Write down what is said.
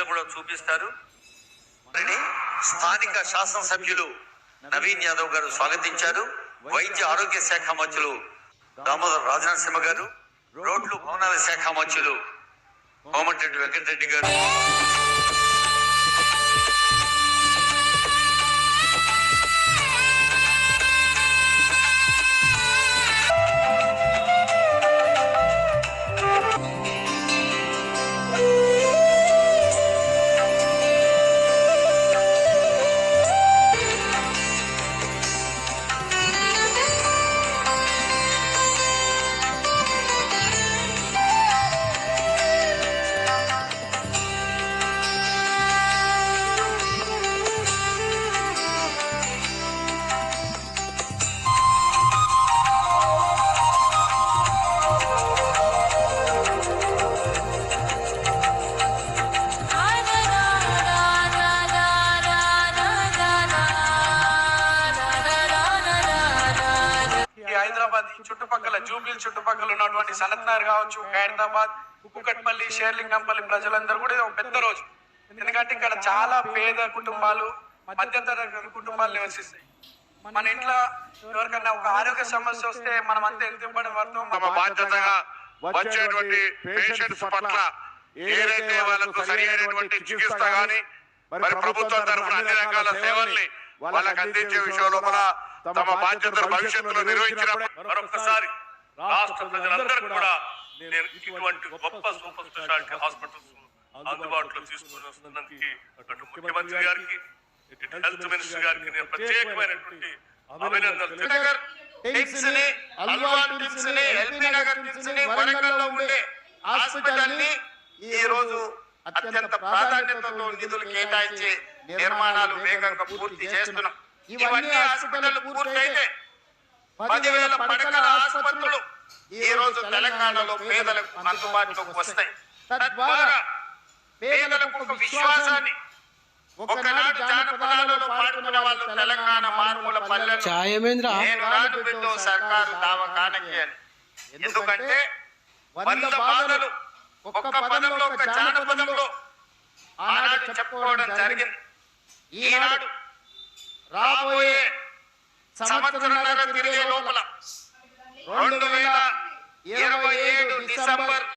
లో కూడా చూపిస్తారు. స్థానిక శాసనసభ్యులు నవీన్ యాదవ్ గారు స్వాగతించారు. వైద్య ఆరోగ్య శాఖ మంత్రులు దామోదర్ రాజనరసింహ గారు, రోడ్లు భవనాల శాఖ మంత్రులు కోమటిరెడ్డి వెంకటరెడ్డి గారు, హైదరాబాద్ చుట్టుపక్కల జూబ్లీ చుట్టుపక్కల ఉన్నటువంటి సనత్ నగర్ కావచ్చు, ఖైరతాబాద్, కుకట్పల్లి, షేర్లింగంపల్లి ప్రజలందరూ కూడా ఇది ఒక పెద్ద రోజు. ఎందుకంటే ఇక్కడ చాలా పేద కుటుంబాలు, మధ్యతరగతి కుటుంబాలు నివసిస్తాయి. మన ఇంట్లో ఎవరికైనా ఒక ఆరోగ్య సమస్య వస్తే మనం అంతా ఎంత ఇబ్బంది పడతాం. తమ బాధ్యతగా వచ్చేటువంటి పేషెంట్స్ పట్ల ఏదైతే వాళ్ళకు సరి అయినటువంటి చికిత్స గాని మరి ప్రభుత్వం తరఫున అన్ని రకాల సేవల్ని వాళ్ళకి అందించే విషయంలో కూడా తమ బాధ్యతలు భవిష్యత్తులో నిర్వహించినప్పుడు మరొకసారి రాష్ట్ర ప్రజలందరూ కూడా ఇటువంటి గొప్ప సూపర్ స్పెషాలిటీ హాస్పిటల్స్ అందుబాటులో తీసుకుని వస్తున్నందుకు అటు ముఖ్యమంత్రి గారికి, హెల్త్ మినిస్టర్ గారికి నేను ప్రత్యేకమైనటువంటి అభినందనలు. వరంగల్లో ఉండే హాస్పిటల్ ని ఈ రోజు అత్యంత ప్రాధాన్యతతో నిధులు కేటాయించి నిర్మాణాలు వేగంగా పూర్తి చేస్తున్నాం. ఇవన్నీ హాస్పిటల్ పూర్తయితే 10,000 పడకల ఆసుపత్రులు ఈ రోజు తెలంగాణలో పేదలకు అందుబాటులోకి వస్తాయి. తద్వారా పేదలకు ఒక విశ్వాసాన్ని, ఒకనాడు జానపదాలలో పాడుకునే వాళ్ళు తెలంగాణ మారుమూల పల్లెలు నేను రాను బిడ్డో సర్కారు దావకానకి అని. ఎందుకంటే 100 బాధలు ఒక్క పదంలో, ఒక జానపదంలో ఆనాడు చెప్పుకోవడం జరిగింది. ఈనాడు రాబోయే సంవత్సరంన్నర తిరిగే లోపల 2027 డిసెంబర్